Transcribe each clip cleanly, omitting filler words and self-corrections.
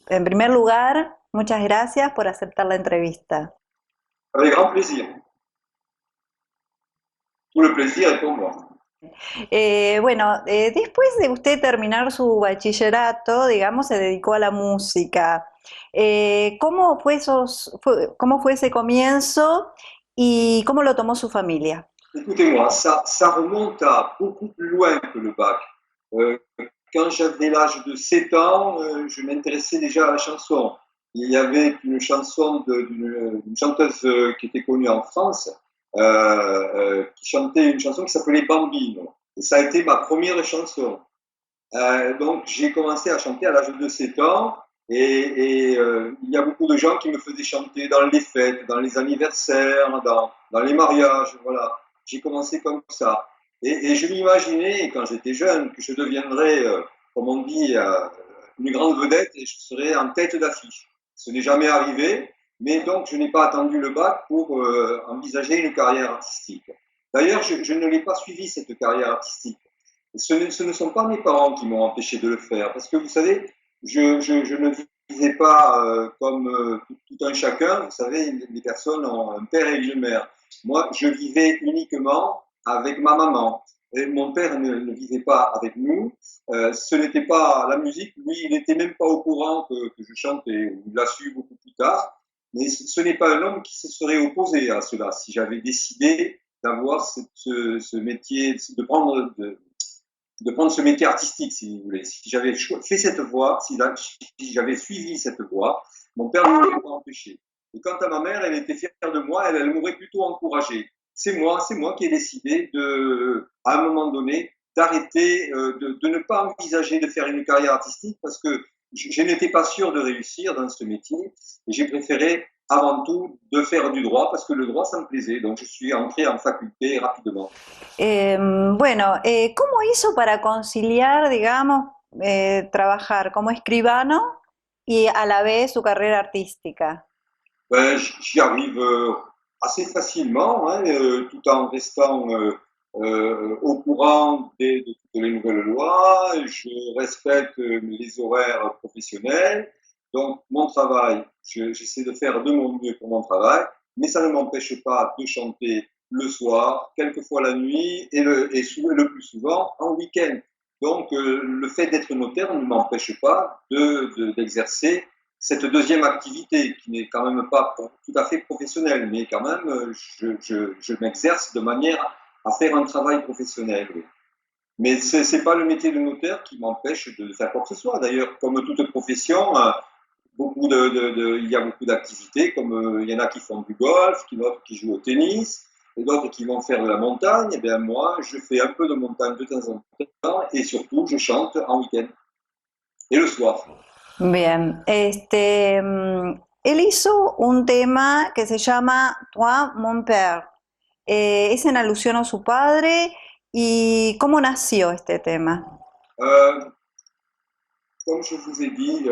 En primer lugar, muchas gracias por aceptar la entrevista. Avec grand plaisir. Tout le plaisir est pour moi. Después de usted terminar su bachillerato, digamos, se dedicó a la música. ¿Cómo fue ese comienzo y cómo lo tomó su familia? Écoutez-moi, ça remonte à beaucoup plus loin que le bac. Euh, Quand j'avais l'âge de 7 ans, je m'intéressais déjà à la chanson. Il y avait une chanson d'une chanteuse qui était connue en France, qui chantait une chanson qui s'appelait Bambino. Et ça a été ma première chanson. Donc j'ai commencé à chanter à l'âge de 7 ans et il y a beaucoup de gens qui me faisaient chanter dans les fêtes, dans les anniversaires, dans les mariages, voilà. J'ai commencé comme ça. Et je m'imaginais, quand j'étais jeune, que je deviendrais, comme on dit, une grande vedette et je serais en tête d'affiche. Ce n'est jamais arrivé, mais donc je n'ai pas attendu le bac pour envisager une carrière artistique. D'ailleurs, je ne l'ai pas suivi, cette carrière artistique. Ce ne sont pas mes parents qui m'ont empêché de le faire, parce que vous savez, je ne vivais pas comme tout un chacun. Vous savez, les personnes ont un père et une mère. Moi, je vivais uniquement avec ma maman. Et mon père ne vivait pas avec nous. Ce n'était pas la musique. Lui, il n'était même pas au courant que je chantais. Il l'a su beaucoup plus tard. Mais ce n'est pas un homme qui se serait opposé à cela. Si j'avais décidé d'avoir ce métier, de prendre ce métier artistique, si vous voulez. Si j'avais fait cette voie, si j'avais suivi cette voie, mon père ne m'aurait pas empêché. Et quant à ma mère, elle était fière de moi, elle m'aurait plutôt encouragé. C'est moi qui ai décidé à un moment donné, d'arrêter, de ne pas envisager de faire une carrière artistique parce que je n'étais pas sûr de réussir dans ce métier et j'ai préféré avant tout de faire du droit parce que le droit, ça me plaisait. Donc, je suis entré en faculté rapidement. ¿Cómo hizo para conciliar, digamos, trabajar como escribano y a la vez su carrera artística? Ben, j'y arrive assez facilement, hein, tout en restant au courant de toutes les nouvelles lois. Je respecte les horaires professionnels. Donc, mon travail, j'essaie de faire de mon mieux pour mon travail, mais ça ne m'empêche pas de chanter le soir, quelquefois la nuit le plus souvent en week-end. Donc, le fait d'être notaire ne m'empêche pas d'exercer cette deuxième activité qui n'est quand même pas tout à fait professionnelle, mais quand même, je m'exerce de manière à faire un travail professionnel. Oui. Mais ce n'est pas le métier de notaire qui m'empêche de faire quoi que ce soit. D'ailleurs, comme toute profession, il y a beaucoup d'activités, comme il y en a qui font du golf, d'autres qui jouent au tennis, et d'autres qui vont faire de la montagne. Et bien moi, je fais un peu de montagne de temps en temps, et surtout, je chante en week-end et le soir. Bien, él hizo un tema que se llama Toi, mon père. Es en alusión a su padre y cómo nació este tema. Euh, Comme je vous ai dit,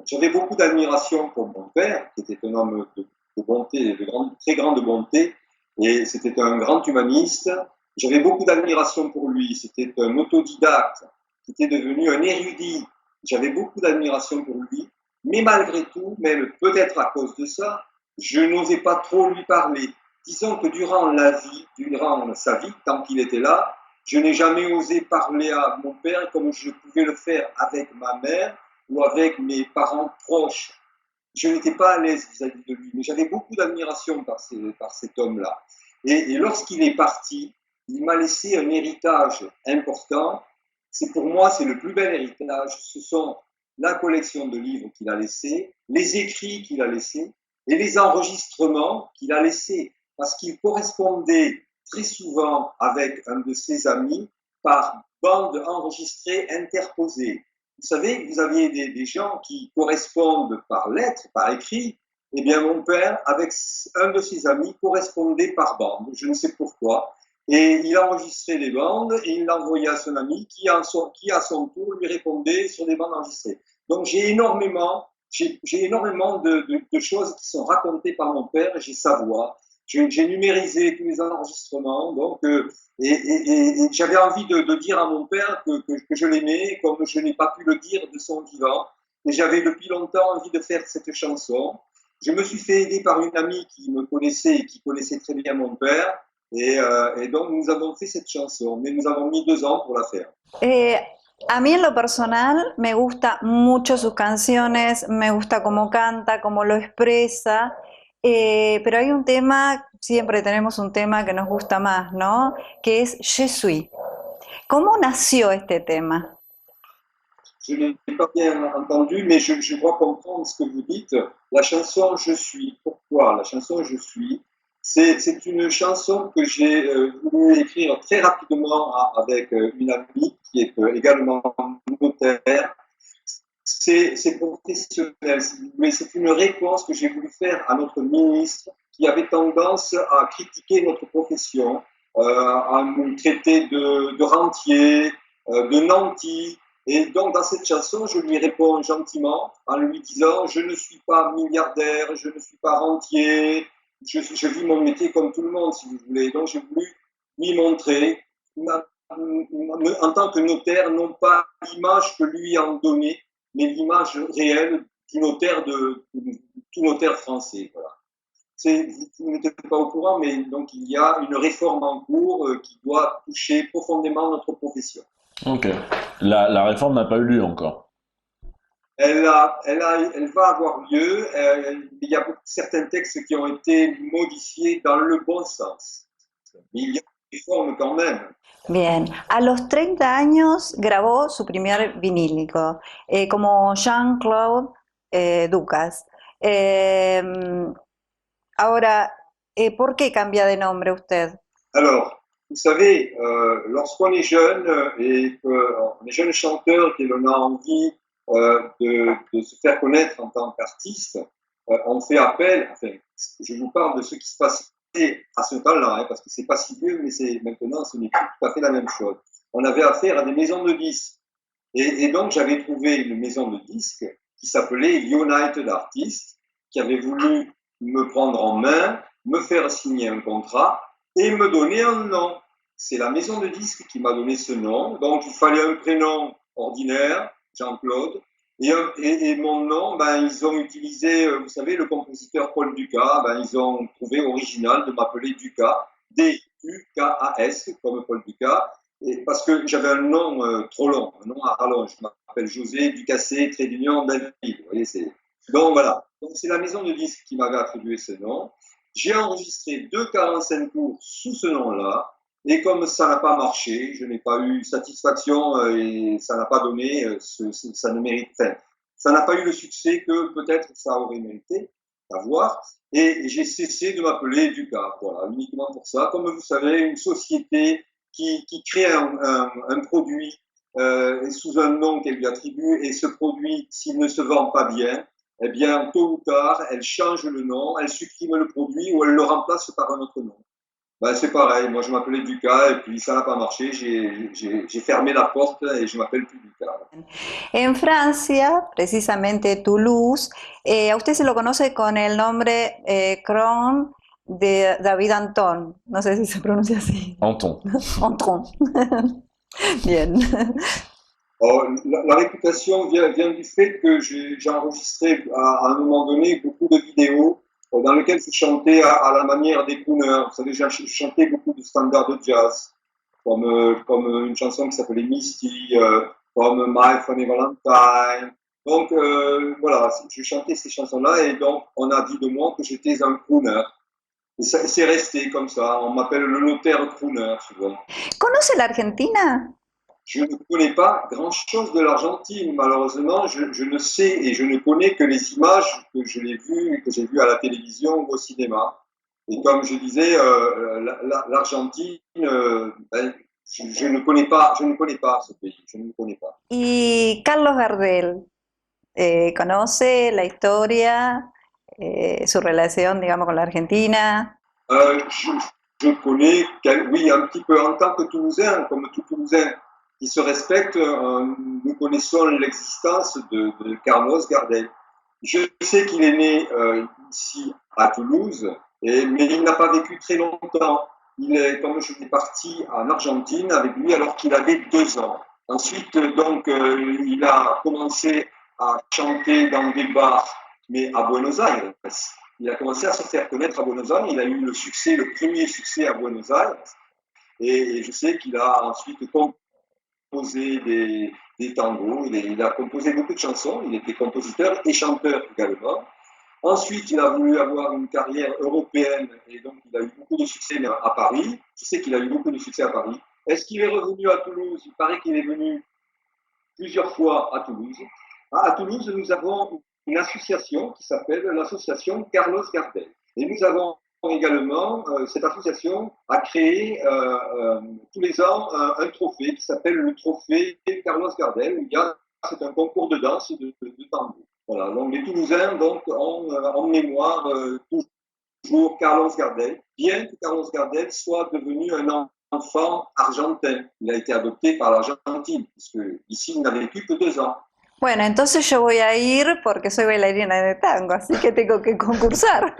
j'avais beaucoup d'admiration pour mon père, qui était un homme de bonté, très grande bonté, et c'était un grand humaniste. J'avais beaucoup d'admiration pour lui. C'était un autodidacte qui était devenu un érudit. J'avais beaucoup d'admiration pour lui, mais malgré tout, même peut-être à cause de ça, je n'osais pas trop lui parler. Disons que durant sa vie, tant qu'il était là, je n'ai jamais osé parler à mon père comme je pouvais le faire avec ma mère ou avec mes parents proches. Je n'étais pas à l'aise vis-à-vis de lui, mais j'avais beaucoup d'admiration par cet homme-là. Et lorsqu'il est parti, il m'a laissé un héritage important. C'est pour moi, c'est le plus bel héritage. Ce sont la collection de livres qu'il a laissés, les écrits qu'il a laissés et les enregistrements qu'il a laissés, parce qu'il correspondait très souvent avec un de ses amis par bande enregistrée interposée. Vous savez, vous aviez des gens qui correspondent par lettre, par écrit. Eh bien, mon père, avec un de ses amis, correspondait par bande. Je ne sais pourquoi. Et il enregistrait les bandes et il l'envoyait à son ami qui, à son tour, lui répondait sur des bandes enregistrées. Donc, j'ai énormément de choses qui sont racontées par mon père. J'ai sa voix. J'ai numérisé tous les enregistrements. Donc, et j'avais envie de dire à mon père que je l'aimais, comme je n'ai pas pu le dire de son vivant. et j'avais depuis longtemps envie de faire cette chanson. Je me suis fait aider par une amie qui me connaissait et qui connaissait très bien mon père, et donc nous avons fait cette chanson, mais nous avons mis 2 ans pour la faire. Eh, a mí en lo personal me gusta mucho sus canciones, me gusta cómo canta, cómo lo expresa, pero hay un tema, siempre tenemos un tema que nos gusta más, ¿no? Que es Je suis. ¿Cómo nació este tema? Je n'ai pas bien entendu, mais je crois comprendre ce que vous dites. La chanson Je suis, pourquoi la chanson Je suis, c'est une chanson que j'ai voulu écrire très rapidement avec une amie qui est également notaire. C'est professionnel, mais c'est une réponse que j'ai voulu faire à notre ministre qui avait tendance à critiquer notre profession, à nous traiter de rentiers, de nantis. Et donc, dans cette chanson, je lui réponds gentiment en lui disant: je ne suis pas milliardaire, je ne suis pas rentier, je vis mon métier comme tout le monde, si vous voulez. Donc, j'ai voulu lui montrer, en tant que notaire, non pas l'image que lui en donnait, mais l'image réelle du notaire, de tout notaire français. Voilà. Vous n'êtes pas au courant, mais donc il y a une réforme en cours qui doit toucher profondément notre profession. Ok. La réforme n'a pas eu lieu encore. Elle va avoir lieu. Il y a certains textes qui ont été modifiés dans le bon sens. Mais il y a une réforme quand même. Bien, a los 30 años grabó su primer vinílico, como Jean-Claude Ducas. Eh, ahora, ¿por qué cambia de nombre usted? Alors, vous savez, lorsqu'on est jeune et qu'on est jeune chanteur et que l'on a envie de se faire connaître en tant qu'artiste, on fait appel, enfin, je vous parle de ce qui se passait à ce temps-là, hein, parce que c'est pas si vieux, mais maintenant, ce n'est plus tout à fait la même chose. On avait affaire à des maisons de disques. Et donc, j'avais trouvé une maison de disques qui s'appelait United Artists, qui avait voulu me prendre en main, me faire signer un contrat et me donner un nom. C'est la maison de disques qui m'a donné ce nom. Donc, il fallait un prénom ordinaire, Jean-Claude, et mon nom, ben, ils ont utilisé, vous savez, le compositeur Paul Dukas, ben, ils ont trouvé original de m'appeler Dukas, D-U-K-A-S, comme Paul Dukas, et parce que j'avais un nom trop long, un nom à rallonge. Je m'appelle José Ducassé, trait d'union, David. Vous voyez, donc voilà. Donc c'est la maison de disques qui m'avait attribué ce nom. J'ai enregistré 2 45 tours sous ce nom-là. Et comme ça n'a pas marché, je n'ai pas eu satisfaction et ça n'a pas donné, ça ne mérite, enfin, ça n'a pas eu le succès que peut-être ça aurait mérité d'avoir. Et j'ai cessé de m'appeler Ducas, voilà, uniquement pour ça. Comme vous savez, une société qui crée un produit sous un nom qu'elle lui attribue, et ce produit, s'il ne se vend pas bien, eh bien, tôt ou tard, elle change le nom, elle supprime le produit ou elle le remplace par un autre nom. Ben, c'est pareil, moi je m'appelais Ducas et puis ça n'a pas marché, j'ai fermé la porte et je m'appelle plus Ducas. En Francia, precisamente Toulouse, a usted se lo conoce con el nombre Cron de David Anton, no sé si se pronuncia así. Anton. Anton. Bien. Oh, la réputation vient du fait que j'ai enregistré à un moment donné beaucoup de vidéos dans lesquelles je chantais à la manière des crooners. Vous savez, j'ai chanté beaucoup de standards de jazz, comme une chanson qui s'appelait Misty, comme My Funny Valentine. Donc voilà, je chantais ces chansons-là et donc on a dit de moi que j'étais un crooner. Et c'est resté comme ça, on m'appelle le notaire crooner souvent. ¿Conoce la Argentina? Je ne connais pas grand-chose de l'Argentine, malheureusement. Je ne sais et je ne connais que les images que je l'ai vues, que j'ai vues à la télévision ou au cinéma. Et comme je disais, l'Argentine, ben, je ne connais pas ce pays. Je ne le connais pas. Y Carlos Gardel, ¿conoce la historia, su relación, digamos, con la Argentina? Je connais, oui, un petit peu en tant que Toulousain, comme tout Toulousain qui se respecte, nous connaissons l'existence de Carlos Gardel. Je sais qu'il est né ici à Toulouse, mais il n'a pas vécu très longtemps. Comme je suis parti en Argentine avec lui alors qu'il avait 2 ans. Ensuite, donc, il a commencé à chanter dans des bars, mais à Buenos Aires. Il a commencé à se faire connaître à Buenos Aires. Il a eu le succès, le premier succès à Buenos Aires. Et je sais qu'il a ensuite composé des tangos. Il a composé beaucoup de chansons. Il était compositeur et chanteur également. Ensuite, il a voulu avoir une carrière européenne et donc il a eu beaucoup de succès à Paris. Je sais qu'il a eu beaucoup de succès à Paris. Est-ce qu'il est revenu à Toulouse? Il paraît qu'il est venu plusieurs fois à Toulouse. À Toulouse, nous avons une association qui s'appelle l'association Carlos Gardel. Et nous avons également, cette association a créé tous les ans un trophée qui s'appelle le trophée Carlos Gardel. C'est un concours de danse de tango. Voilà, donc les Toulousains donc, ont en mémoire toujours Carlos Gardel, bien que Carlos Gardel soit devenu un enfant argentin. Il a été adopté par l'Argentine, puisque ici il n'a vécu que 2 ans. Bueno, entonces yo voy a ir porque soy bailarina de tango, así que tengo que concursar.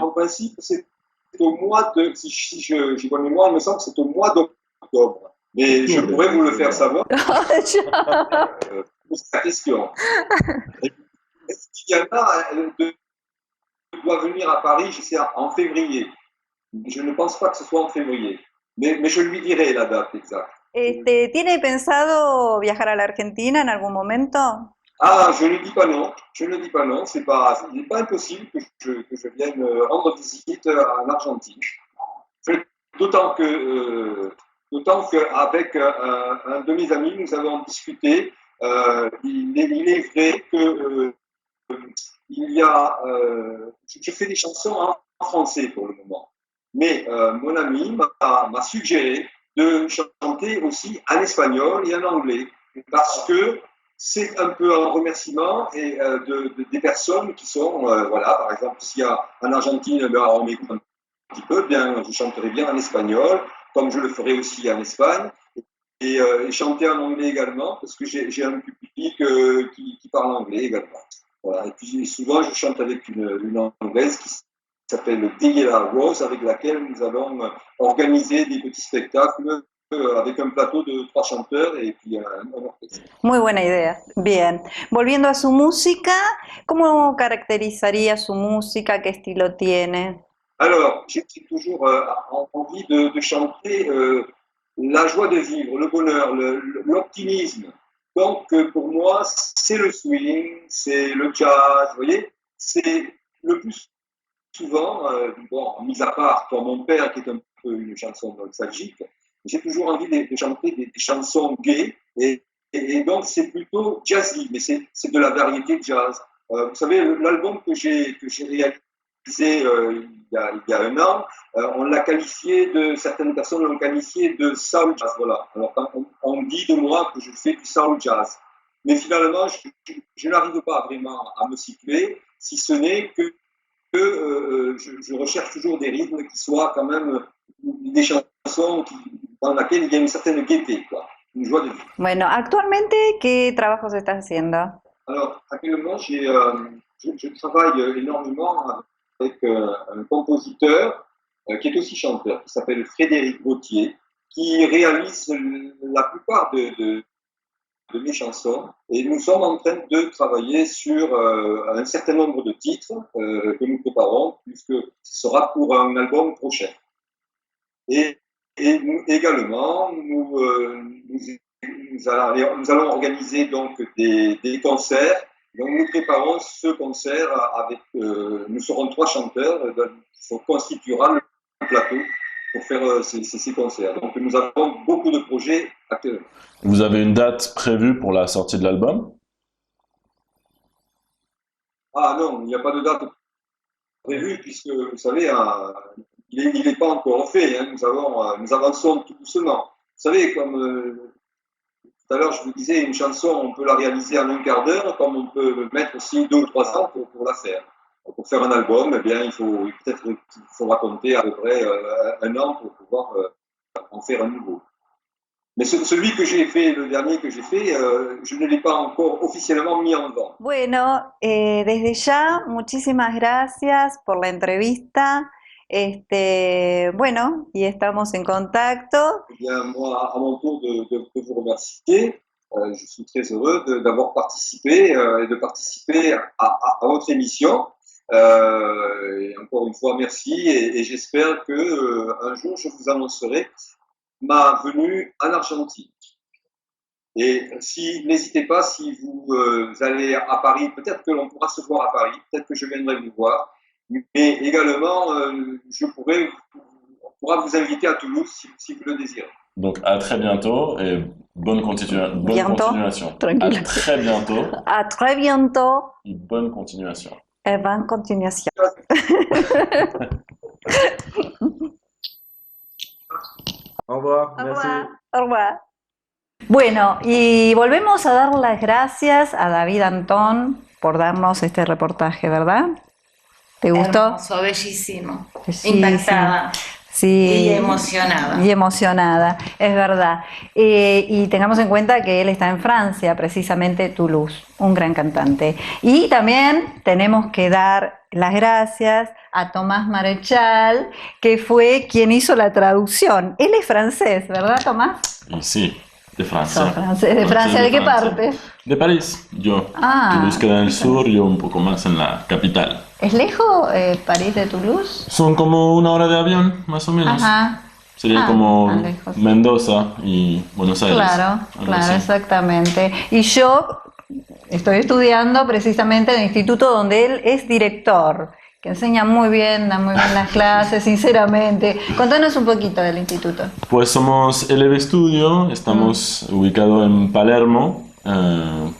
En principe, c'est au mois de, si j'ai bonne mémoire, il me semble que c'est au mois d'octobre. Mais je pourrais vous le faire savoir. C'est la question. Est-ce qu'il y en a doit venir à Paris, je sais, en février. Je ne pense pas que ce soit en février. Mais je lui dirai la date exacte. ¿Tiene pensado viajar a la Argentina en algún momento? Ah, je ne dis pas non. Je ne dis pas non. Il n'est pas impossible que je vienne rendre visite en Argentine. D'autant qu'avec un de mes amis, nous avons discuté. Il est vrai que il y a, je fais des chansons en français pour le moment. Mais mon ami m'a suggéré de chanter aussi en espagnol et en anglais, parce que c'est un peu un remerciement et, des personnes qui sont, voilà, par exemple, s'il y a en Argentine, ben, on m'écoute un petit peu, bien, je chanterai bien en espagnol, comme je le ferai aussi en Espagne, et chanter en anglais également, parce que j'ai un public qui parle anglais également. Voilà. Et puis souvent, je chante avec une Anglaise qui s'appelle Daniela Rose, avec laquelle nous allons organiser des petits spectacles avec un plateau de 3 chanteurs et puis un orchestre. Muy buena idea. Bien. Volviendo a su música, ¿cómo caracterizaría su música? ¿Qué estilo tiene? Alors, j'ai toujours envie de chanter la joie de vivre, le bonheur, l'optimisme. Donc, pour moi, c'est le swing, c'est le jazz, vous voyez, c'est le plus souvent, bon, mis à part pour mon père qui est un peu une chanson nostalgique, j'ai toujours envie de chanter des chansons gaies et donc c'est plutôt jazzy, mais c'est de la variété jazz. Vous savez, l'album que j'ai réalisé il y a 1 an, on l'a qualifié certaines personnes l'ont qualifié de soul jazz, voilà. Alors on dit de moi que je fais du soul jazz. Mais finalement, je n'arrive pas vraiment à me situer, si ce n'est que je recherche toujours des rythmes qui soient quand même des chansons dans lesquelles il y a une certaine gaieté, quoi, une joie de vivre. Bueno, actualmente, ¿qué trabajos estás haciendo? Alors, actuellement, je travaille énormément avec un compositeur qui est aussi chanteur, qui s'appelle Frédéric Gauthier, qui réalise la plupart de mes chansons. Et nous sommes en train de travailler sur un certain nombre de titres que nous préparons, puisque ce sera pour un album prochain. Et également, nous allons organiser donc des concerts. Donc nous préparons ce concert avec, nous serons 3 chanteurs qui constituera le plateau pour faire ces concerts. Donc nous avons beaucoup de projets actuellement. Vous avez une date prévue pour la sortie de l'album? Ah non, il n'y a pas de date prévue puisque, vous savez, il n'est pas encore fait. Hein. Nous avançons tout doucement. Vous savez, comme tout à l'heure je vous disais, une chanson, on peut la réaliser en un quart d'heure, comme on peut mettre aussi 2 ou 3 ans pour la faire. Pour faire un album, eh bien, il faudra compter à peu près 1 an pour pouvoir en faire un nouveau. Mais celui que j'ai fait, le dernier que j'ai fait, je ne l'ai pas encore officiellement mis en vente. Bueno, desde ya, muchísimas gracias por la entrevista. Bueno, y estamos en contacto. Eh bien, moi, à mon tour de vous remercier. Je suis très heureux d'avoir participé et de participer à votre émission. Et encore une fois, merci et j'espère que un jour je vous annoncerai ma venue en Argentine. Et si, n'hésitez pas, si vous allez à Paris, peut-être que l'on pourra se voir à Paris, peut-être que je viendrai vous voir, mais également, on pourra vous inviter à Toulouse si vous le désirez. Donc à très bientôt et bonne Bientôt, continuation. tranquilo. À très bientôt A très bientôt et bonne continuation. et bonne continuación. Au revoir, Au merci. revoir. Au revoir. Bueno, y volvemos a dar las gracias a David Antón por darnos este reportaje, ¿verdad? ¿Te gustó? Hermoso, bellísimo. Bellísimo. Impactada. Sí. Y emocionada. Y emocionada, es verdad. Y tengamos en cuenta que él está en Francia, precisamente Toulouse, un gran cantante. Y también tenemos que dar las gracias a Tomás Marechal, que fue quien hizo la traducción. Él es francés, ¿verdad, Tomás? Y sí, de Francia. Sos francés. ¿De Francia? ¿De qué parte? De París, yo. Ah. Toulouse queda en el sur, yo un poco más en la capital. ¿Es lejos París de Toulouse? Son como 1 hora de avión, más o menos. Ajá. Sería Ah, como tan lejos. Mendoza y Buenos Aires. Claro, algo claro, así. exactamente. Y yo estoy estudiando precisamente en el instituto donde él es director, que enseña muy bien, da muy bien las clases, sinceramente. Contanos un poquito del instituto. Pues somos LB Studio, estamos ubicados en Palermo,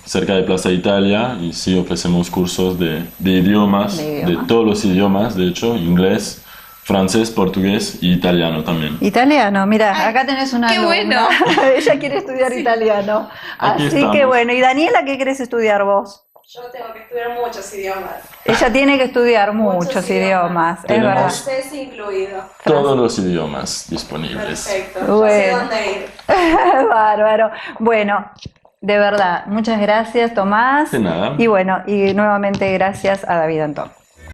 cerca de Plaza Italia, y sí ofrecemos cursos de idiomas, De idiomas. de todos los idiomas, de hecho, inglés, francés, portugués y italiano también. Italiano, mira, Ay, acá tenés una qué alumna. bueno. Ella quiere estudiar italiano. Aquí Así estamos. que bueno, y Daniela, ¿qué querés estudiar vos? Yo tengo que estudiar muchos idiomas, Ella tiene que estudiar muchos Muchos idiomas, es Tenemos- verdad. francés incluido. Todos los idiomas disponibles. Perfecto, Bueno. ya sé dónde ir. Bárbaro. Bueno, de verdad, muchas gracias, Tomás. De nada. Y bueno, y nuevamente gracias a David Antón.